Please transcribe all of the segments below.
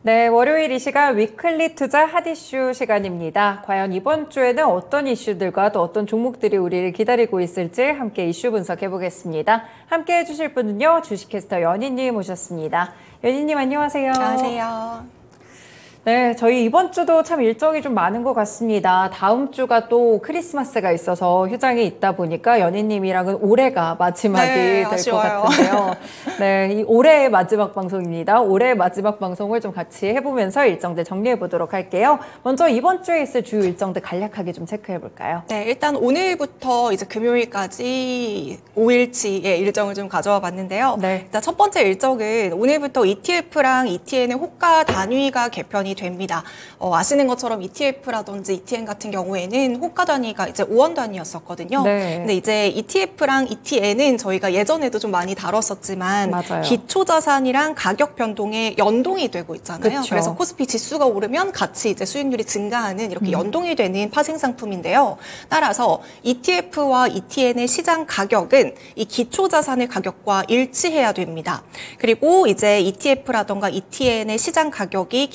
네, 월요일 이 시간 위클리 투자 핫 이슈 시간입니다. 과연 이번 주에는 어떤 이슈들과 또 어떤 종목들이 우리를 기다리고 있을지 함께 이슈 분석해 보겠습니다. 함께 해주실 분은요, 주식캐스터 연희님 모셨습니다. 연희님 안녕하세요. 안녕하세요. 네, 저희 이번 주도 참 일정이 좀 많은 것 같습니다. 다음 주가 또 크리스마스가 있어서 휴장이 있다 보니까 연희님이랑은 올해가 마지막이 될 것 같은데요. 네, 이 올해의 마지막 방송입니다. 올해의 마지막 방송을 좀 같이 해보면서 일정들 정리해 보도록 할게요. 먼저 이번 주에 있을 주요 일정들 간략하게 좀 체크해 볼까요? 네, 일단 오늘부터 이제 금요일까지 5일치의 일정을 좀 가져와 봤는데요. 네. 일단 첫 번째 일정은 오늘부터 ETF랑 ETN의 호가 단위가 개편이 됩니다. 아시는 것처럼 ETF라든지 ETN 같은 경우에는 호가 단위가 이제 5원 단위였었거든요. 네. 근데 이제 ETF랑 ETN은 저희가 예전에도 좀 많이 다뤘었지만 맞아요. 기초 자산이랑 가격 변동에 연동이 되고 있잖아요. 그쵸. 그래서 코스피 지수가 오르면 같이 이제 수익률이 증가하는 이렇게 연동이 되는 파생 상품인데요. 따라서 ETF와 ETN의 시장 가격은 이 기초 자산의 가격과 일치해야 됩니다. 그리고 이제 ETF라던가 ETN의 시장 가격이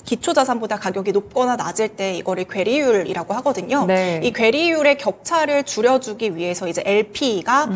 기초 자산보다 가격이 높거나 낮을 때 이거를 괴리율이라고 하거든요. 네. 이 괴리율의 격차를 줄여주기 위해서 이제 LP가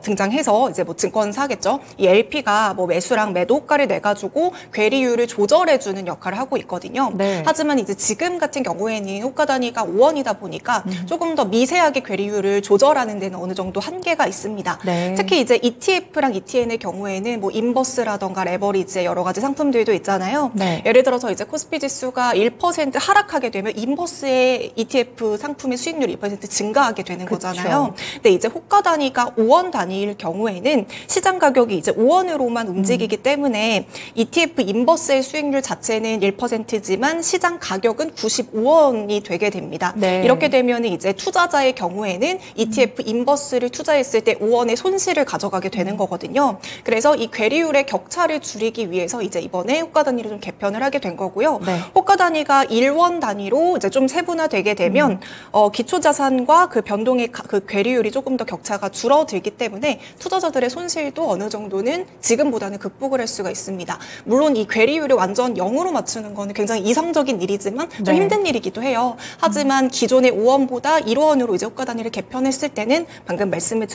등장해서 이제 뭐 증권사겠죠. 이 LP가 뭐 매수랑 매도 호가를 내가지고 괴리율을 조절해주는 역할을 하고 있거든요. 네. 하지만 이제 지금 같은 경우에는 호가 단위가 5원이다 보니까 조금 더 미세하게 괴리율을 조절하는 데는 어느 정도 한계가 있습니다. 네. 특히 이제 ETF랑 ETN의 경우에는 뭐 인버스라던가 레버리지의 여러 가지 상품들도 있잖아요. 네. 예를 들어서 이제 코스피 지수가 1% 하락하게 되면 인버스의 ETF 상품의 수익률이 1% 증가하게 되는 그쵸. 거잖아요. 근데 이제 호가 단위가 5원 단위일 경우에는 시장 가격이 이제 5원으로만 움직이기 때문에 ETF 인버스의 수익률 자체는 1%지만 시장 가격은 95원이 되게 됩니다. 네. 이렇게 되면 이제 투자자의 경우에는 ETF 인버스를 투자했을 때 5원의 손실을 가져가게 되는 거거든요. 그래서 이 괴리율의 격차를 줄이기 위해서 이제 이번에 호가 단위를 좀 개편을 하게 된 거고요. 네. 호가 단위가 1원 단위로 이제 좀 세분화되게 되면 기초 자산과 그 변동의 그 괴리율이 조금 더 격차가 줄어들기 때문에 투자자들의 손실도 어느 정도는 지금보다는 극복을 할 수가 있습니다. 물론 이 괴리율을 완전 0으로 맞추는 거는 굉장히 이상적인 일이지만 좀 네. 힘든 일이기도 해요. 하지만 기존의 5원보다 1원으로 이제 호가 단위를 개편했을 때는 방금 말씀을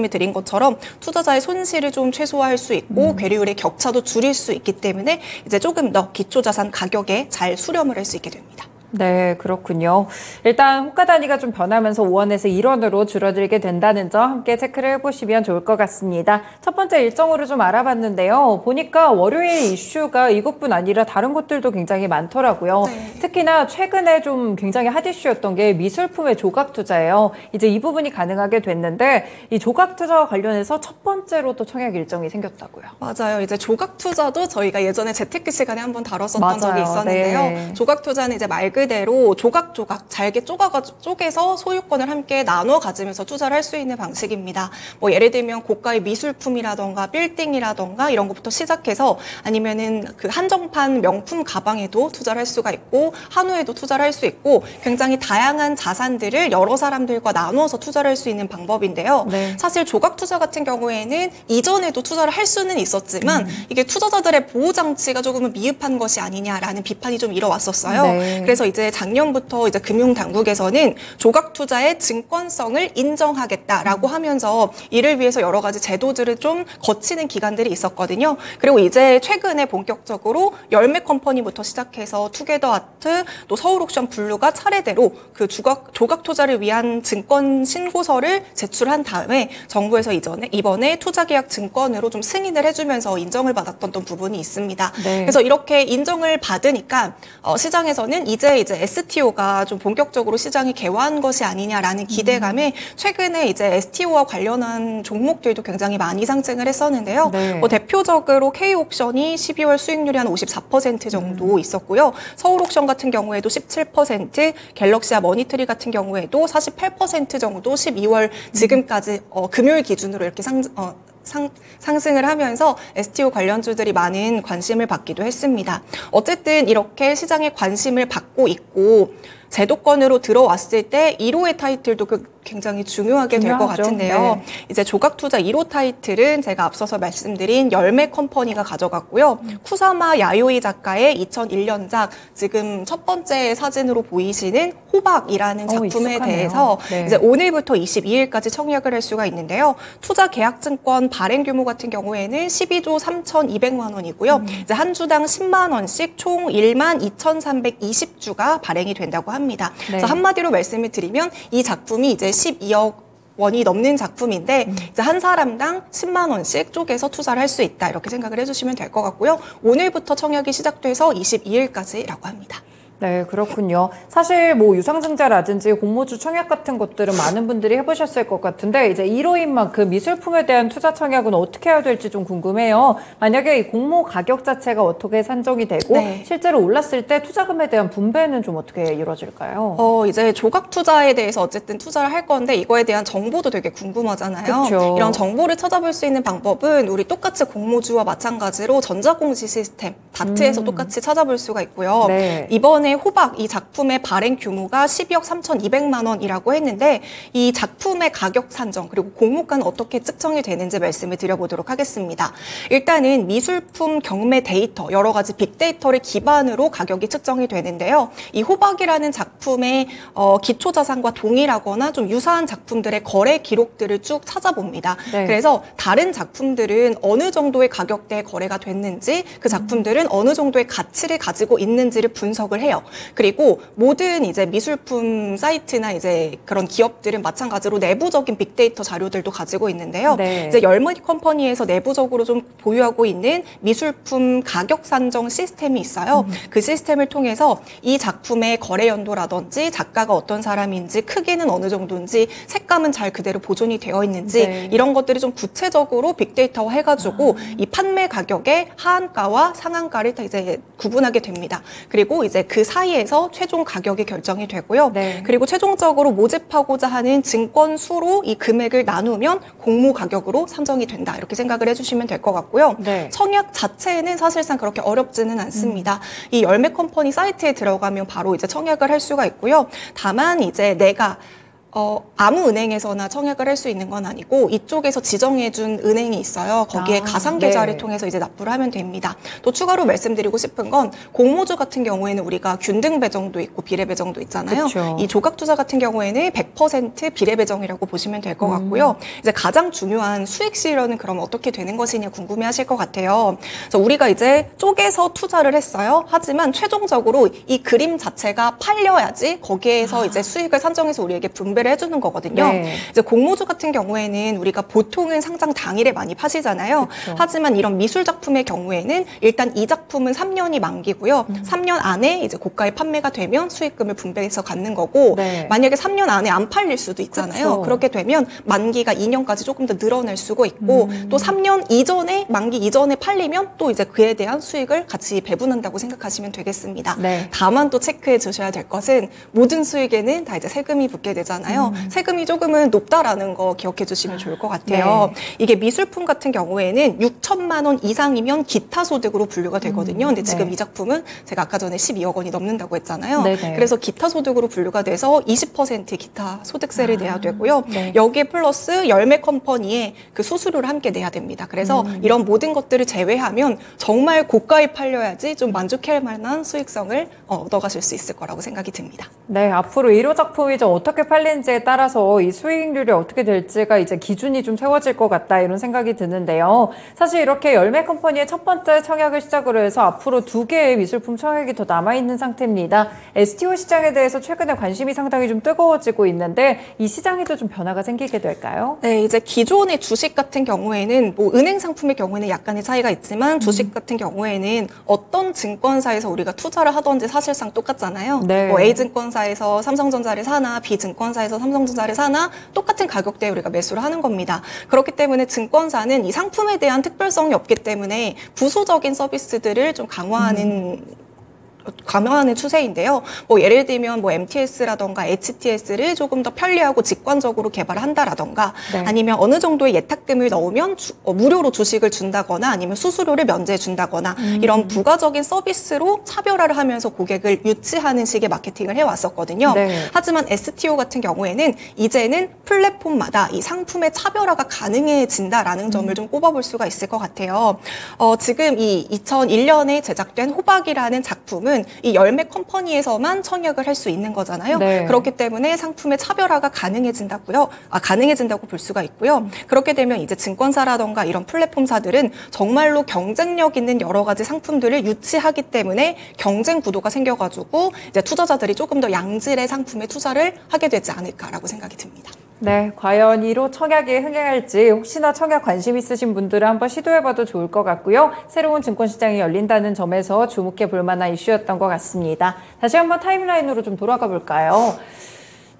드린 것처럼 투자자의 손실을 좀 최소화할 수 있고 괴리율의 격차도 줄일 수 있기 때문에 이제 조금 더 기초 자산 가격에 잘 수렴을 할 수 있게 됩니다. 네, 그렇군요. 일단 호가 단위가 좀 변하면서 5원에서 1원으로 줄어들게 된다는 점 함께 체크를 해보시면 좋을 것 같습니다. 첫 번째 일정으로 좀 알아봤는데요. 보니까 월요일 이슈가 이것뿐 아니라 다른 것들도 굉장히 많더라고요. 네. 특히나 최근에 좀 굉장히 핫 이슈였던 게 미술품의 조각 투자예요. 이제 이 부분이 가능하게 됐는데 이 조각 투자와 관련해서 첫 번째로 또 청약 일정이 생겼다고요. 맞아요. 이제 조각 투자도 저희가 예전에 재테크 시간에 한번 다뤘었던 맞아요. 적이 있었는데요. 네. 조각 투자는 이제 말 그대로 조각조각 잘게 쪼개서 소유권을 함께 나눠 가지면서 투자를 할 수 있는 방식입니다. 뭐 예를 들면 고가의 미술품이라던가 빌딩이라던가 이런 것부터 시작해서 아니면은 그 한정판 명품 가방에도 투자를 할 수가 있고 한우에도 투자를 할 수 있고 굉장히 다양한 자산들을 여러 사람들과 나누어서 투자를 할 수 있는 방법인데요. 네. 사실 조각 투자 같은 경우에는 이전에도 투자를 할 수는 있었지만 이게 투자자들의 보호 장치가 조금은 미흡한 것이 아니냐라는 비판이 좀 일어왔었어요. 네. 그래서 이제 작년부터 이제 금융당국에서는 조각 투자의 증권성을 인정하겠다라고 하면서 이를 위해서 여러 가지 제도들을 좀 거치는 기관들이 있었거든요. 그리고 이제 최근에 본격적으로 열매 컴퍼니부터 시작해서 투게더 아트, 또 서울옥션 블루가 차례대로 그 조각 투자를 위한 증권 신고서를 제출한 다음에 정부에서 이번에 투자계약 증권으로 좀 승인을 해주면서 인정을 받았던 부분이 있습니다. 네. 그래서 이렇게 인정을 받으니까 시장에서는 이제 STO가 좀 본격적으로 시장이 개화한 것이 아니냐라는 기대감에 최근에 이제 STO와 관련한 종목들도 굉장히 많이 상승을 했었는데요. 네. 뭐 대표적으로 K옥션이 12월 수익률이 한 54% 정도 있었고요. 서울옥션 같은 경우에도 17%, 갤럭시와 머니트리 같은 경우에도 48% 정도 12월 지금까지 금요일 기준으로 이렇게 상승을 하면서 STO 관련주들이 많은 관심을 받기도 했습니다. 어쨌든 이렇게 시장의 관심을 받고 있고 제도권으로 들어왔을 때 1호의 타이틀도 굉장히 중요하게 될 것 같은데요. 네. 이제 조각투자 1호 타이틀은 제가 앞서서 말씀드린 열매 컴퍼니가 가져갔고요. 쿠사마 야요이 작가의 2001년작 지금 첫 번째 사진으로 보이시는 호박이라는 작품에 익숙하네요. 대해서 네. 이제 오늘부터 22일까지 청약을 할 수가 있는데요. 투자 계약증권 발행 규모 같은 경우에는 12조 3,200만 원이고요. 이제 한 주당 10만 원씩 총 1만 2,320주가 발행이 된다고 합니다. 네. 그래서 한마디로 말씀을 드리면 이 작품이 이제 12억 원이 넘는 작품인데 이제 한 사람당 10만 원씩 쪼개서 투자를 할 수 있다 이렇게 생각을 해주시면 될 것 같고요. 오늘부터 청약이 시작돼서 22일까지라고 합니다. 네, 그렇군요. 사실 뭐 유상증자라든지 공모주 청약 같은 것들은 많은 분들이 해보셨을 것 같은데 이제 1호인 만큼 미술품에 대한 투자 청약은 어떻게 해야 될지 좀 궁금해요. 만약에 이 공모 가격 자체가 어떻게 산정이 되고 네. 실제로 올랐을 때 투자금에 대한 분배는 좀 어떻게 이루어질까요? 이제 조각 투자에 대해서 어쨌든 투자를 할 건데 이거에 대한 정보도 되게 궁금하잖아요. 그쵸. 이런 정보를 찾아볼 수 있는 방법은 우리 똑같이 공모주와 마찬가지로 전자공시 시스템 다트에서 똑같이 찾아볼 수가 있고요. 네. 이번에 호박 이 작품의 발행 규모가 12억 3,200만 원이라고 했는데 이 작품의 가격 산정 그리고 공모가는 어떻게 측정이 되는지 말씀을 드려보도록 하겠습니다. 일단은 미술품 경매 데이터 여러 가지 빅데이터를 기반으로 가격이 측정이 되는데요. 이 호박이라는 작품의 기초자산과 동일하거나 좀 유사한 작품들의 거래 기록들을 쭉 찾아봅니다. 네. 그래서 다른 작품들은 어느 정도의 가격대에 거래가 됐는지 그 작품들은 어느 정도의 가치를 가지고 있는지를 분석을 해요. 그리고 모든 이제 미술품 사이트나 이제 그런 기업들은 마찬가지로 내부적인 빅데이터 자료들도 가지고 있는데요. 네. 이제 열머니 컴퍼니에서 내부적으로 좀 보유하고 있는 미술품 가격 산정 시스템이 있어요. 그 시스템을 통해서 이 작품의 거래 연도라든지 작가가 어떤 사람인지 크기는 어느 정도인지 색감은 잘 그대로 보존이 되어 있는지 네. 이런 것들이 좀 구체적으로 빅데이터화 해가지고 이 판매 가격의 하한가와 상한가를 다 이제 구분하게 됩니다. 그리고 이제 그 사이에서 최종 가격이 결정이 되고요. 네. 그리고 최종적으로 모집하고자 하는 증권 수로 이 금액을 나누면 공모 가격으로 산정이 된다. 이렇게 생각을 해주시면 될 것 같고요. 네. 청약 자체는 사실상 그렇게 어렵지는 않습니다. 이 열매 컴퍼니 사이트에 들어가면 바로 이제 청약을 할 수가 있고요. 다만 이제 내가 아무 은행에서나 청약을 할 수 있는 건 아니고 이쪽에서 지정해준 은행이 있어요. 거기에 가상계좌를 네. 통해서 이제 납부를 하면 됩니다. 또 추가로 말씀드리고 싶은 건 공모주 같은 경우에는 우리가 균등 배정도 있고 비례 배정도 있잖아요. 그쵸. 이 조각투자 같은 경우에는 100% 비례 배정이라고 보시면 될 것 같고요. 이제 가장 중요한 수익 실현은 그럼 어떻게 되는 것이냐 궁금해하실 것 같아요. 그래서 우리가 이제 쪼개서 투자를 했어요. 하지만 최종적으로 이 그림 자체가 팔려야지 거기에서 이제 수익을 산정해서 우리에게 분배를 해주는 거거든요. 네. 이제 공모주 같은 경우에는 우리가 보통은 상장 당일에 많이 파시잖아요. 그쵸. 하지만 이런 미술 작품의 경우에는 일단 이 작품은 3년이 만기고요. 3년 안에 이제 고가의 판매가 되면 수익금을 분배해서 갖는 거고 네. 만약에 3년 안에 안 팔릴 수도 있잖아요. 그쵸. 그렇게 되면 만기가 2년까지 조금 더 늘어날 수가 있고 또 3년 이전에 만기 이전에 팔리면 또 이제 그에 대한 수익을 같이 배분한다고 생각하시면 되겠습니다. 네. 다만 또 체크해 주셔야 될 것은 모든 수익에는 다 이제 세금이 붙게 되잖아요. 세금이 조금은 높다라는 거 기억해 주시면 좋을 것 같아요. 네. 이게 미술품 같은 경우에는 6천만 원 이상이면 기타 소득으로 분류가 되거든요. 근데 지금 네. 이 작품은 제가 아까 전에 12억 원이 넘는다고 했잖아요. 네네. 그래서 기타 소득으로 분류가 돼서 20% 기타 소득세를 내야 되고요. 네. 여기에 플러스 열매 컴퍼니에 그 수수료를 함께 내야 됩니다. 그래서 이런 모든 것들을 제외하면 정말 고가에 팔려야지 좀 만족할 만한 수익성을 얻어가실 수 있을 거라고 생각이 듭니다. 네, 앞으로 1호 작품이 좀 어떻게 팔리는지에 따라서 이 수익률이 어떻게 될지가 이제 기준이 좀 세워질 것 같다 이런 생각이 드는데요. 사실 이렇게 열매 컴퍼니의 첫 번째 청약을 시작으로 해서 앞으로 2개의 미술품 청약이 더 남아있는 상태입니다. STO 시장에 대해서 최근에 관심이 상당히 좀 뜨거워지고 있는데 이 시장에도 좀 변화가 생기게 될까요? 네, 이제 기존의 주식 같은 경우에는 뭐 은행 상품의 경우에는 약간의 차이가 있지만 주식 같은 경우에는 어떤 증권사에서 우리가 투자를 하던지 사실상 똑같잖아요. 네. 뭐 A증권사에서 삼성전자를 사나 B증권사에서 삼성전자를 사나 똑같은 가격대에 우리가 매수를 하는 겁니다. 그렇기 때문에 증권사는 이 상품에 대한 특별성이 없기 때문에 부수적인 서비스들을 좀 강화하는 감안하는 추세인데요. 뭐 예를 들면 뭐 MTS라던가 HTS를 조금 더 편리하고 직관적으로 개발을 한다라던가 네. 아니면 어느 정도의 예탁금을 넣으면 무료로 주식을 준다거나 아니면 수수료를 면제해 준다거나 이런 부가적인 서비스로 차별화를 하면서 고객을 유치하는 식의 마케팅을 해왔었거든요. 네. 하지만 STO 같은 경우에는 이제는 플랫폼마다 이 상품의 차별화가 가능해진다라는 점을 좀 꼽아볼 수가 있을 것 같아요. 지금 이 2001년에 제작된 호박이라는 작품은 이 열매 컴퍼니에서만 청약을 할 수 있는 거잖아요. 네. 그렇기 때문에 상품의 차별화가 가능해진다고 볼 수가 있고요. 그렇게 되면 이제 증권사라던가 이런 플랫폼사들은 정말로 경쟁력 있는 여러 가지 상품들을 유치하기 때문에 경쟁 구도가 생겨가지고 이제 투자자들이 조금 더 양질의 상품에 투자를 하게 되지 않을까라고 생각이 듭니다. 네, 과연 1호 청약이 흥행할지 혹시나 청약 관심 있으신 분들은 한번 시도해봐도 좋을 것 같고요. 새로운 증권시장이 열린다는 점에서 주목해 볼 만한 이슈였던 것 같습니다. 다시 한번 타임라인으로 좀 돌아가 볼까요?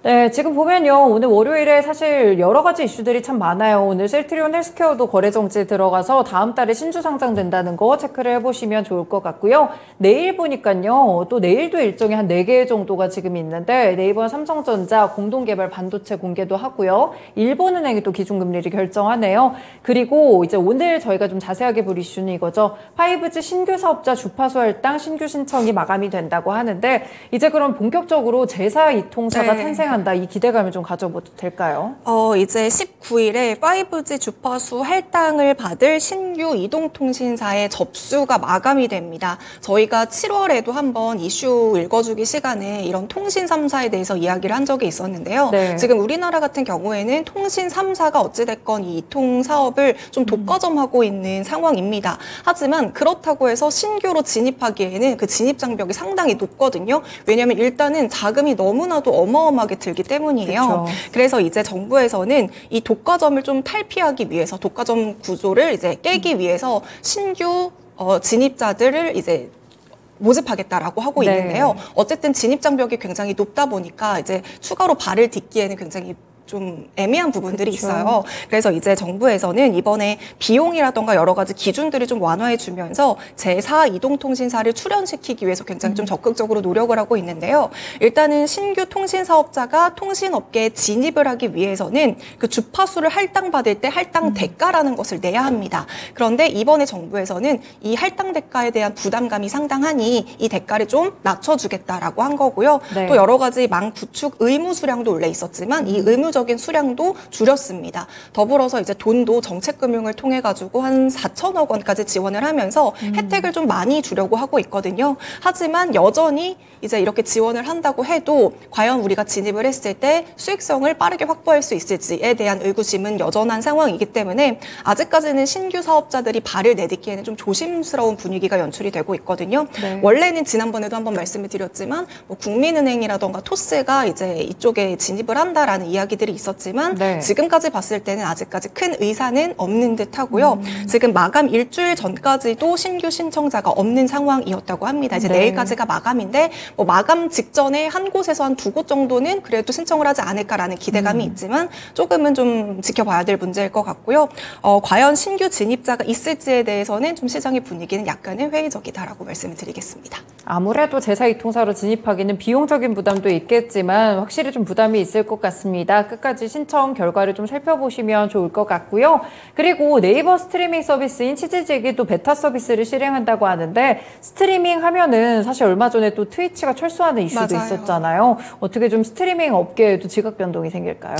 네, 지금 보면요. 오늘 월요일에 사실 여러 가지 이슈들이 참 많아요. 오늘 셀트리온 헬스케어도 거래 정지에 들어가서 다음 달에 신주 상장된다는 거 체크를 해보시면 좋을 것 같고요. 내일 보니까요. 또 내일도 일정이 한 4개 정도가 지금 있는데 네이버와 삼성전자 공동개발 반도체 공개도 하고요. 일본은행이 또 기준금리를 결정하네요. 그리고 이제 오늘 저희가 좀 자세하게 볼 이슈는 이거죠. 5G 신규 사업자 주파수 할당 신규 신청이 마감이 된다고 하는데 이제 그럼 본격적으로 제사 이통사가 탄생 한다. 이 기대감을 좀 가져봐도 될까요? 이제 19일에 5G 주파수 할당을 받을 신규 이동통신사의 접수가 마감이 됩니다. 저희가 7월에도 한번 이슈 읽어주기 시간에 이런 통신 3사에 대해서 이야기를 한 적이 있었는데요. 네. 지금 우리나라 같은 경우에는 통신 3사가 어찌됐건 이 이통 사업을 좀 독과점하고 있는 상황입니다. 하지만 그렇다고 해서 신규로 진입하기에는 그 진입 장벽이 상당히 높거든요. 왜냐하면 일단은 자금이 너무나도 어마어마하게 들기 때문이에요. 그쵸. 그래서 이제 정부에서는 이 독과점을 좀 탈피하기 위해서 독과점 구조를 이제 깨기 위해서 신규 진입자들을 이제 모집하겠다라고 하고 네. 있는데요. 어쨌든 진입 장벽이 굉장히 높다 보니까 이제 추가로 발을 딛기에는 굉장히 좀 애매한 부분들이 그쵸. 있어요. 그래서 이제 정부에서는 이번에 비용이라던가 여러 가지 기준들을 좀 완화해 주면서 제4 이동통신사를 출연시키기 위해서 굉장히 좀 적극적으로 노력을 하고 있는데요. 일단은 신규 통신 사업자가 통신업계에 진입을 하기 위해서는 그 주파수를 할당받을 때 할당 대가라는 것을 내야 합니다. 그런데 이번에 정부에서는 이 할당 대가에 대한 부담감이 상당하니 이 대가를 좀 낮춰주겠다라고 한 거고요. 네. 또 여러 가지 망 구축 의무 수량도 원래 있었지만 이 의무적인 수량도 줄였습니다. 더불어서 이제 돈도 정책금융을 통해 가지고 한 4천억 원까지 지원을 하면서 혜택을 좀 많이 주려고 하고 있거든요. 하지만 여전히 이제 이렇게 지원을 한다고 해도 과연 우리가 진입을 했을 때 수익성을 빠르게 확보할 수 있을지에 대한 의구심은 여전한 상황이기 때문에 아직까지는 신규 사업자들이 발을 내딛기에는 좀 조심스러운 분위기가 연출이 되고 있거든요. 네. 원래는 지난번에도 한번 말씀을 드렸지만 뭐 국민은행이라던가 토스가 이제 이쪽에 진입을 한다라는 이야기들이 있었지만 네. 지금까지 봤을 때는 아직까지 큰 의사는 없는 듯하고요. 지금 마감 일주일 전까지도 신규 신청자가 없는 상황이었다고 합니다. 이제 네. 내일까지가 마감인데 뭐 마감 직전에 한 곳에서 한 2곳 정도는 그래도 신청을 하지 않을까라는 기대감이 있지만 조금은 좀 지켜봐야 될 문제일 것 같고요. 과연 신규 진입자가 있을지에 대해서는 좀 시장의 분위기는 약간은 회의적이다라고 말씀을 드리겠습니다. 아무래도 제사이통사로 진입하기는 비용적인 부담도 있겠지만 확실히 좀 부담이 있을 것 같습니다. 끝까지 신청 결과를 좀 살펴보시면 좋을 것 같고요. 그리고 네이버 스트리밍 서비스인 치즈직이 또 베타 서비스를 실행한다고 하는데 스트리밍 하면은 사실 얼마 전에 또 트위치가 철수하는 이슈도 맞아요. 있었잖아요. 어떻게 좀 스트리밍 업계에도 지각 변동이 생길까요?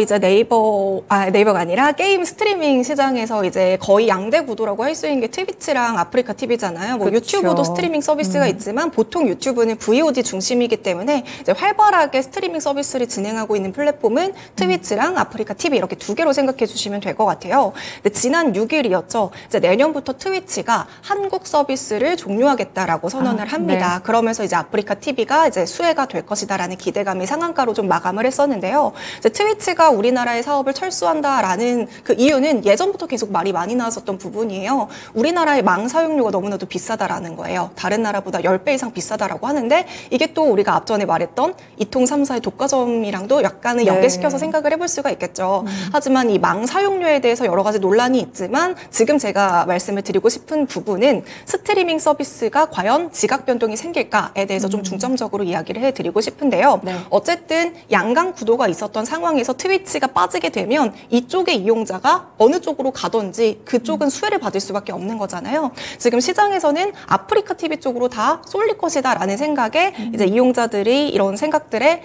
이제 네이버가 아니라 게임 스트리밍 시장에서 이제 거의 양대 구도라고 할 수 있는 게 트위치랑 아프리카 TV잖아요. 뭐 그쵸. 유튜브도 스트리밍 서비스가 있지만 보통 유튜브는 VOD 중심이기 때문에 이제 활발하게 스트리밍 서비스를 진행하고 있는 플랫폼은 트위치랑 아프리카 TV 이렇게 두 개로 생각해 주시면 될 것 같아요. 근데 지난 6일이었죠. 이제 내년부터 트위치가 한국 서비스를 종료하겠다라고 선언을 합니다. 네. 그러면서 이제 아프리카 TV가 이제 수혜가 될 것이다라는 기대감이 상한가로 좀 마감을 했었는데요. 이제 트위치가 트위치가 우리나라의 사업을 철수한다라는 그 이유는 예전부터 계속 말이 많이 나왔었던 부분이에요. 우리나라의 망 사용료가 너무나도 비싸다라는 거예요. 다른 나라보다 10배 이상 비싸다라고 하는데 이게 또 우리가 앞전에 말했던 이통 3사의 독과점이랑도 약간은 연계시켜서 생각을 해볼 수가 있겠죠. 하지만 이 망 사용료에 대해서 여러 가지 논란이 있지만 지금 제가 말씀을 드리고 싶은 부분은 스트리밍 서비스가 과연 지각 변동이 생길까에 대해서 좀 중점적으로 이야기를 해드리고 싶은데요. 어쨌든 양강 구도가 있었던 상황에서 트위치가 빠지게 되면 이쪽의 이용자가 어느 쪽으로 가든지 그쪽은 수혜를 받을 수밖에 없는 거잖아요. 지금 시장에서는 아프리카 TV 쪽으로 다 쏠릴 것이다라는 생각에 이제 이용자들이 이런 생각들에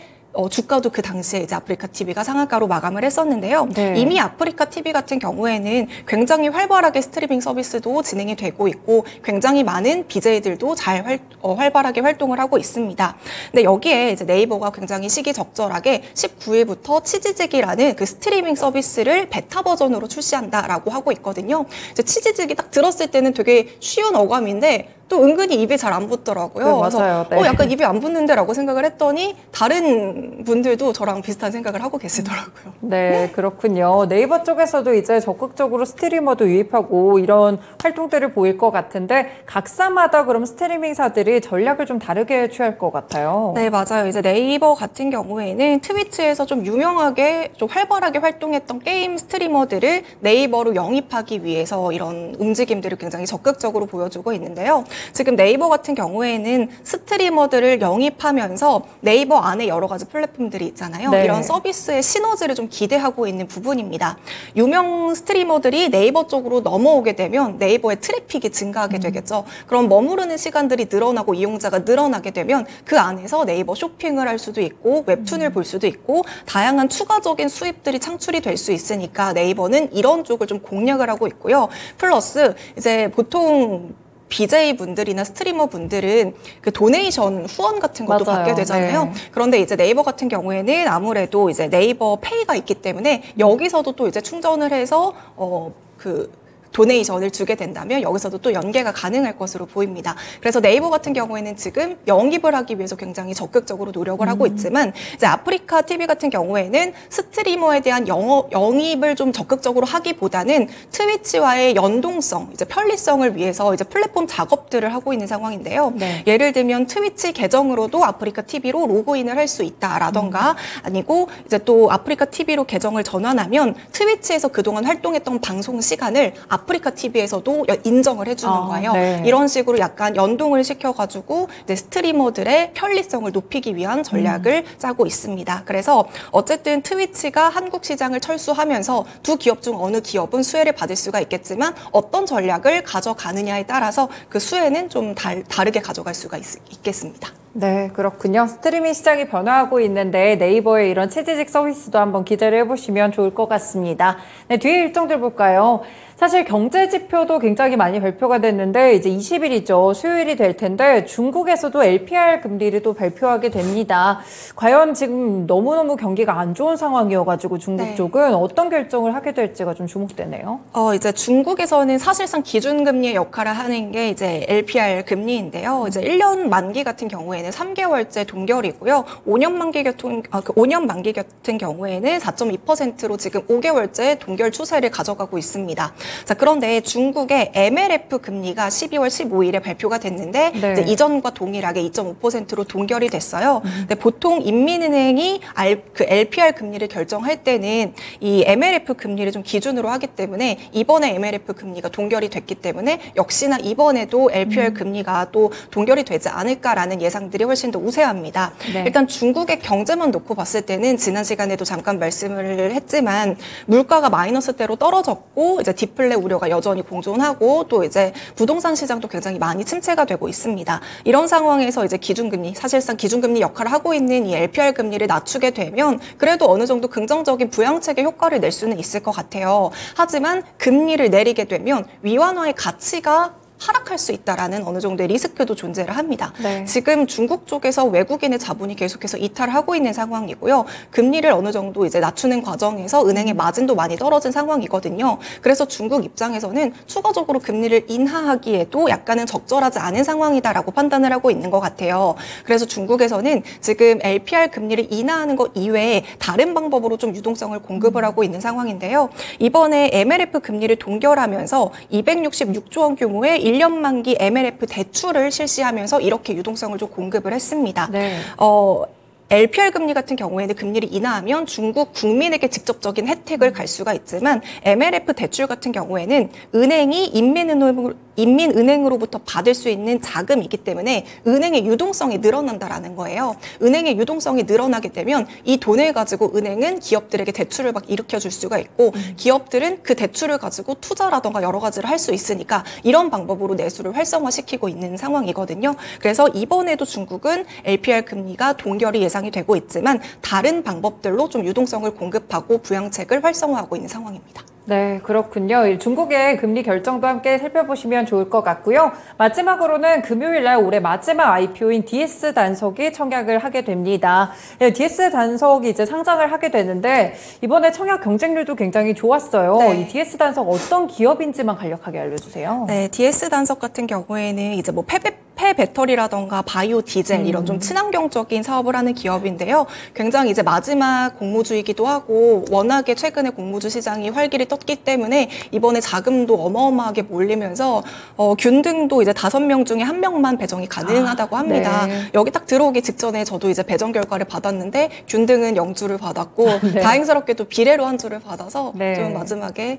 주가도 그 당시에 이제 아프리카 TV가 상한가로 마감을 했었는데요. 이미 아프리카 TV 같은 경우에는 굉장히 활발하게 스트리밍 서비스도 진행이 되고 있고 굉장히 많은 BJ들도 잘 활발하게 활동을 하고 있습니다. 근데 여기에 이제 네이버가 굉장히 시기적절하게 19일부터 치지직이라는 그 스트리밍 서비스를 베타 버전으로 출시한다라고 하고 있거든요. 이제 치지직이 딱 들었을 때는 되게 쉬운 어감인데 또 은근히 입에 잘 안 붙더라고요. 네, 맞아요. 그래서 약간 입에 안 붙는데 라고 생각을 했더니 다른 분들도 저랑 비슷한 생각을 하고 계시더라고요. 네, 그렇군요. 네이버 쪽에서도 이제 적극적으로 스트리머도 유입하고 이런 활동들을 보일 것 같은데 각사마다 그럼 스트리밍사들이 전략을 좀 다르게 취할 것 같아요. 네, 맞아요. 이제 네이버 같은 경우에는 트위치에서 좀 유명하게 좀 활발하게 활동했던 게임 스트리머들을 네이버로 영입하기 위해서 이런 움직임들을 굉장히 적극적으로 보여주고 있는데요. 지금 네이버 같은 경우에는 스트리머들을 영입하면서 네이버 안에 여러 가지 플랫폼들이 있잖아요. 이런 서비스의 시너지를 좀 기대하고 있는 부분입니다. 유명 스트리머들이 네이버 쪽으로 넘어오게 되면 네이버의 트래픽이 증가하게 되겠죠. 그럼 머무르는 시간들이 늘어나고 이용자가 늘어나게 되면 그 안에서 네이버 쇼핑을 할 수도 있고 웹툰을 볼 수도 있고 다양한 추가적인 수입들이 창출이 될 수 있으니까 네이버는 이런 쪽을 좀 공략을 하고 있고요. 플러스 이제 보통 BJ분들이나 스트리머분들은 그 도네이션 후원 같은 것도 받게 되잖아요. 그런데 이제 네이버 같은 경우에는 아무래도 이제 네이버 페이가 있기 때문에 여기서도 또 이제 충전을 해서 도네이션을 주게 된다면 여기서도 또 연계가 가능할 것으로 보입니다. 그래서 네이버 같은 경우에는 지금 영입을 하기 위해서 굉장히 적극적으로 노력을 하고 있지만 이제 아프리카 TV 같은 경우에는 스트리머에 대한 영입을 좀 적극적으로 하기보다는 트위치와의 연동성, 이제 편리성을 위해서 이제 플랫폼 작업들을 하고 있는 상황인데요. 예를 들면 트위치 계정으로도 아프리카 TV로 로그인을 할 수 있다라던가 아니고 이제 또 아프리카 TV로 계정을 전환하면 트위치에서 그동안 활동했던 방송 시간을 아프리카 TV에서도 인정을 해주는 거예요. 이런 식으로 약간 연동을 시켜가지고 이제 스트리머들의 편리성을 높이기 위한 전략을 짜고 있습니다. 그래서 어쨌든 트위치가 한국 시장을 철수하면서 두 기업 중 어느 기업은 수혜를 받을 수가 있겠지만 어떤 전략을 가져가느냐에 따라서 그 수혜는 좀 다르게 가져갈 수가 있겠습니다. 네, 그렇군요. 스트리밍 시장이 변화하고 있는데 네이버의 이런 체제직 서비스도 한번 기대를 해보시면 좋을 것 같습니다. 네, 뒤에 일정들 볼까요? 사실 경제 지표도 굉장히 많이 발표가 됐는데 이제 20일이죠. 수요일이 될 텐데 중국에서도 LPR 금리를 또 발표하게 됩니다. 과연 지금 너무너무 경기가 안 좋은 상황이어가지고 중국 쪽은 어떤 결정을 하게 될지가 좀 주목되네요. 이제 중국에서는 사실상 기준금리의 역할을 하는 게 이제 LPR 금리인데요. 이제 1년 만기 같은 경우에는 3개월째 동결이고요. 5년 만기 같은 경우에는 4.2%로 지금 5개월째 동결 추세를 가져가고 있습니다. 자, 그런데 중국의 MLF 금리가 12월 15일에 발표가 됐는데 이제 이전과 동일하게 2.5%로 동결이 됐어요. 근데 보통 인민은행이 그 LPR 금리를 결정할 때는 이 MLF 금리를 좀 기준으로 하기 때문에 이번에 MLF 금리가 동결이 됐기 때문에 역시나 이번에도 LPR 금리가 또 동결이 되지 않을까라는 예상들이 훨씬 더 우세합니다. 일단 중국의 경제만 놓고 봤을 때는 지난 시간에도 잠깐 말씀을 했지만 물가가 마이너스대로 떨어졌고 이제 디플레 우려가 여전히 공존하고 또 이제 부동산 시장도 굉장히 많이 침체가 되고 있습니다. 이런 상황에서 이제 기준금리, 사실상 기준금리 역할을 하고 있는 이 LPR 금리를 낮추게 되면 그래도 어느 정도 긍정적인 부양책의 효과를 낼 수는 있을 것 같아요. 하지만 금리를 내리게 되면 위안화의 가치가 하락할 수 있다라는 어느 정도의 리스크도 존재를 합니다. 네. 지금 중국 쪽에서 외국인의 자본이 계속해서 이탈하고 있는 상황이고요. 금리를 어느 정도 이제 낮추는 과정에서 은행의 마진도 많이 떨어진 상황이거든요. 그래서 중국 입장에서는 추가적으로 금리를 인하하기에도 약간은 적절하지 않은 상황이다라고 판단을 하고 있는 것 같아요. 그래서 중국에서는 지금 LPR 금리를 인하하는 것 이외에 다른 방법으로 좀 유동성을 공급을 하고 있는 상황인데요. 이번에 MLF 금리를 동결하면서 266조 원 규모의 1년 만기 MLF 대출을 실시하면서 이렇게 유동성을 좀 공급을 했습니다. 네. LPR 금리 같은 경우에는 금리를 인하하면 중국 국민에게 직접적인 혜택을 갈 수가 있지만 MLF 대출 같은 경우에는 은행이 인민은행으로부터 받을 수 있는 자금이기 때문에 은행의 유동성이 늘어난다라는 거예요. 은행의 유동성이 늘어나게 되면 이 돈을 가지고 은행은 기업들에게 대출을 막 일으켜 줄 수가 있고 기업들은 그 대출을 가지고 투자라던가 여러 가지를 할 수 있으니까 이런 방법으로 내수를 활성화시키고 있는 상황이거든요. 그래서 이번에도 중국은 LPR 금리가 동결이 예상이 되고 있지만 다른 방법들로 좀 유동성을 공급하고 부양책을 활성화하고 있는 상황입니다. 네, 그렇군요. 중국의 금리 결정도 함께 살펴보시면 좋을 것 같고요. 마지막으로는 금요일 날 올해 마지막 IPO인 DS 단석이 청약을 하게 됩니다. 네, DS 단석이 이제 상장을 하게 되는데 이번에 청약 경쟁률도 굉장히 좋았어요. 네. 이 DS 단석 어떤 기업인지만 간략하게 알려주세요. 네, DS 단석 같은 경우에는 이제 뭐 폐배터리라던가 바이오 디젤 이런 좀 친환경적인 사업을 하는 기업인데요. 굉장히 이제 마지막 공모주이기도 하고 워낙에 최근에 공모주 시장이 활기를 떴기 때문에 이번에 자금도 어마어마하게 몰리면서 균등도 이제 5명 중에 1명만 배정이 가능하다고 합니다. 네. 여기 딱 들어오기 직전에 저도 이제 배정 결과를 받았는데 균등은 0주를 받았고 네. 다행스럽게도 비례로 1주를 받아서 네. 좀 마지막에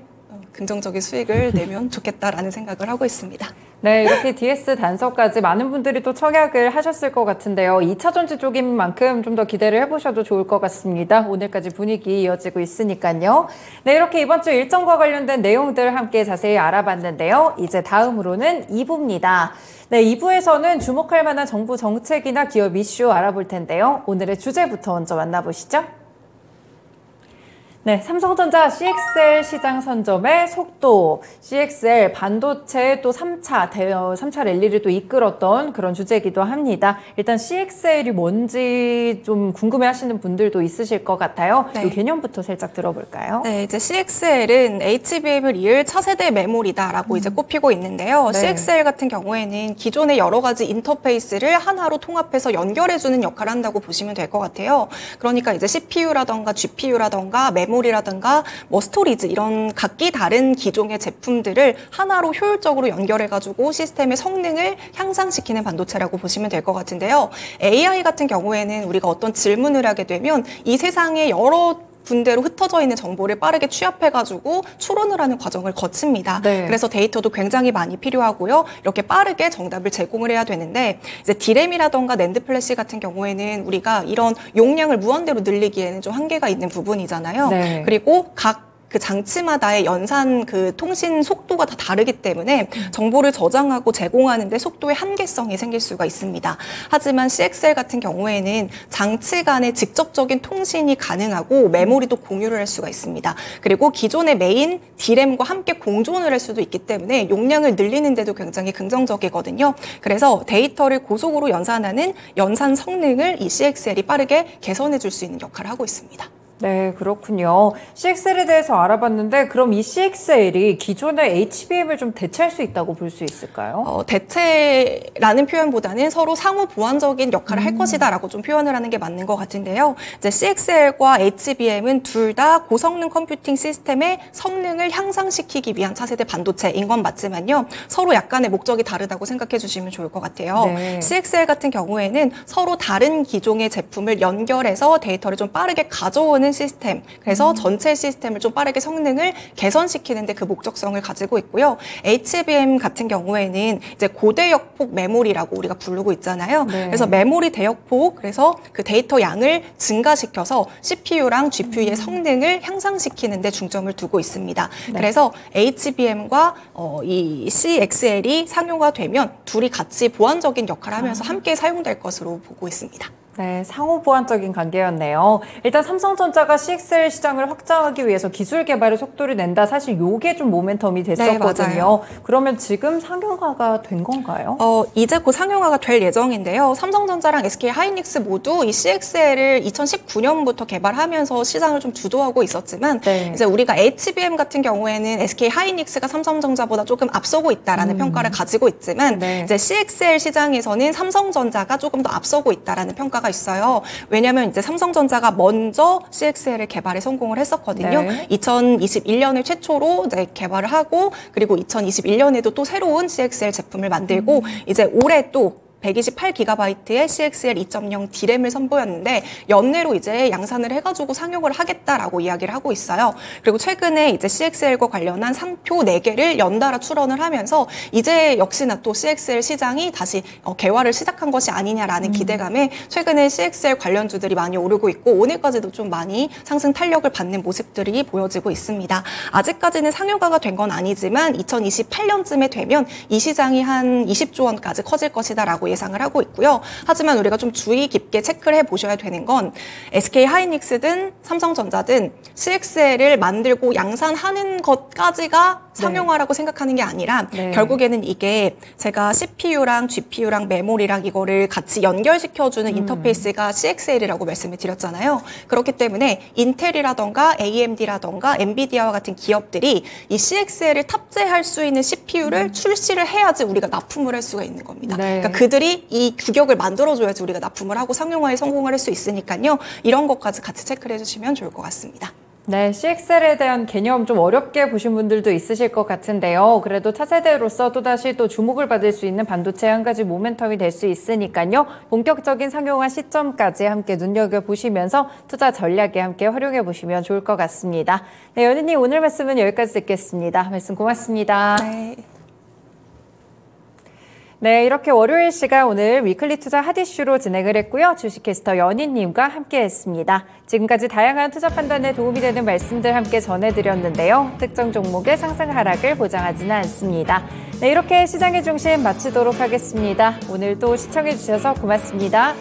긍정적인 수익을 내면 좋겠다라는 생각을 하고 있습니다. 네, 이렇게 DS 단석까지 많은 분들이 또 청약을 하셨을 것 같은데요. 2차 전지 쪽인 만큼 좀 더 기대를 해보셔도 좋을 것 같습니다. 오늘까지 분위기 이어지고 있으니까요. 네, 이렇게 이번 주 일정과 관련된 내용들 함께 자세히 알아봤는데요. 이제 다음으로는 2부입니다. 네, 2부에서는 주목할 만한 정부 정책이나 기업 이슈 알아볼 텐데요. 오늘의 주제부터 먼저 만나보시죠. 네, 삼성전자 CXL 시장 선점의 속도, CXL 반도체 또 3차 랠리를 또 이끌었던 그런 주제이기도 합니다. 일단 CXL이 뭔지 좀 궁금해 하시는 분들도 있으실 것 같아요. 네. 이 개념부터 살짝 들어볼까요? 네, 이제 CXL은 HBM을 이을 차세대 메모리다라고 이제 꼽히고 있는데요. 네. CXL 같은 경우에는 기존의 여러 가지 인터페이스를 하나로 통합해서 연결해주는 역할을 한다고 보시면 될 것 같아요. 그러니까 이제 CPU라던가 GPU라던가 메모리라든가 뭐 스토리지 이런 각기 다른 기종의 제품들을 하나로 효율적으로 연결해가지고 시스템의 성능을 향상시키는 반도체라고 보시면 될 것 같은데요. AI 같은 경우에는 우리가 어떤 질문을 하게 되면 이 세상에 여러 군데로 흩어져 있는 정보를 빠르게 취합해가지고 추론을 하는 과정을 거칩니다. 네. 그래서 데이터도 굉장히 많이 필요하고요. 이렇게 빠르게 정답을 제공을 해야 되는데 이제 디램이라던가 낸드 플래시 같은 경우에는 우리가 이런 용량을 무한대로 늘리기에는 좀 한계가 있는 부분이잖아요. 네. 그리고 그 장치마다의 연산 그 통신 속도가 다 다르기 때문에 정보를 저장하고 제공하는데 속도의 한계성이 생길 수가 있습니다. 하지만 CXL 같은 경우에는 장치 간의 직접적인 통신이 가능하고 메모리도 공유를 할 수가 있습니다. 그리고 기존의 메인 D램과 함께 공존을 할 수도 있기 때문에 용량을 늘리는 데도 굉장히 긍정적이거든요. 그래서 데이터를 고속으로 연산하는 연산 성능을 이 CXL이 빠르게 개선해 줄 수 있는 역할을 하고 있습니다. 네, 그렇군요. CXL에 대해서 알아봤는데 그럼 이 CXL이 기존의 HBM을 좀 대체할 수 있다고 볼 수 있을까요? 대체라는 표현보다는 서로 상호 보완적인 역할을 할 것이다라고 좀 표현을 하는 게 맞는 것 같은데요. 이제 CXL과 HBM은 둘 다 고성능 컴퓨팅 시스템의 성능을 향상시키기 위한 차세대 반도체인 건 맞지만요. 서로 약간의 목적이 다르다고 생각해 주시면 좋을 것 같아요. 네. CXL 같은 경우에는 서로 다른 기종의 제품을 연결해서 데이터를 좀 빠르게 가져오는 시스템, 그래서 전체 시스템을 좀 빠르게 성능을 개선시키는데 그 목적성을 가지고 있고요. HBM 같은 경우에는 이제 고대역폭 메모리라고 우리가 부르고 있잖아요. 네. 그래서 메모리 대역폭, 그래서 그 데이터 양을 증가시켜서 CPU랑 GPU의 성능을 향상시키는데 중점을 두고 있습니다. 네. 그래서 HBM과 이 CXL이 상용화 되면 둘이 같이 보완적인 역할을 하면서 함께 사용될 것으로 보고 있습니다. 네, 상호 보완적인 관계였네요. 일단 삼성전자가 CXL 시장을 확장하기 위해서 기술 개발의 속도를 낸다. 사실 이게 좀 모멘텀이 됐었거든요. 네, 그러면 지금 상용화가 된 건가요? 이제 곧 상용화가 될 예정인데요. 삼성전자랑 SK하이닉스 모두 이 CXL을 2019년부터 개발하면서 시장을 좀 주도하고 있었지만 네. 이제 우리가 HBM 같은 경우에는 SK하이닉스가 삼성전자보다 조금 앞서고 있다라는 평가를 가지고 있지만 네. 이제 CXL 시장에서는 삼성전자가 조금 더 앞서고 있다라는 평가가 있어요. 왜냐하면 이제 삼성전자가 먼저 CXL을 개발에 성공을 했었거든요. 네. 2021년을 최초로 이제 개발을 하고 그리고 2021년에도 또 새로운 CXL 제품을 만들고 이제 올해 또 128GB의 CXL 2.0 D램을 선보였는데 연내로 이제 양산을 해가지고 상용을 하겠다라고 이야기를 하고 있어요. 그리고 최근에 이제 CXL과 관련한 상표 4개를 연달아 출원을 하면서 이제 역시나 또 CXL 시장이 다시 개화를 시작한 것이 아니냐라는 기대감에 최근에 CXL 관련주들이 많이 오르고 있고 오늘까지도 좀 많이 상승 탄력을 받는 모습들이 보여지고 있습니다. 아직까지는 상용화가 된 건 아니지만 2028년쯤에 되면 이 시장이 한 20조 원까지 커질 것이다라고 예상을 하고 있고요. 하지만 우리가 좀 주의 깊게 체크를 해보셔야 되는 건 SK하이닉스든 삼성전자든 CXL을 만들고 양산하는 것까지가 상용화라고 생각하는 게 아니라 결국에는 이게 제가 CPU랑 GPU랑 메모리랑 이거를 같이 연결시켜주는 인터페이스가 CXL이라고 말씀을 드렸잖아요. 그렇기 때문에 인텔이라던가 AMD라던가 엔비디아와 같은 기업들이 이 CXL을 탑재할 수 있는 CPU를 출시를 해야지 우리가 납품을 할 수가 있는 겁니다. 그러니까 그들이 이 규격을 만들어줘야지 우리가 납품을 하고 상용화에 성공을 할 수 있으니까요. 이런 것까지 같이 체크를 해주시면 좋을 것 같습니다. 네, CXL에 대한 개념 좀 어렵게 보신 분들도 있으실 것 같은데요. 그래도 차세대로서 또다시 또 주목을 받을 수 있는 반도체 한 가지 모멘텀이 될 수 있으니까요. 본격적인 상용화 시점까지 함께 눈여겨보시면서 투자 전략에 함께 활용해 보시면 좋을 것 같습니다. 네, 연희님 오늘 말씀은 여기까지 듣겠습니다. 말씀 고맙습니다. 네. 네, 이렇게 월요일 시간 오늘 위클리 투자 핫이슈로 진행을 했고요. 주식캐스터 연희님과 함께했습니다. 지금까지 다양한 투자 판단에 도움이 되는 말씀들 함께 전해드렸는데요. 특정 종목의 상승 하락을 보장하지는 않습니다. 네, 이렇게 시장의 중심 마치도록 하겠습니다. 오늘도 시청해주셔서 고맙습니다.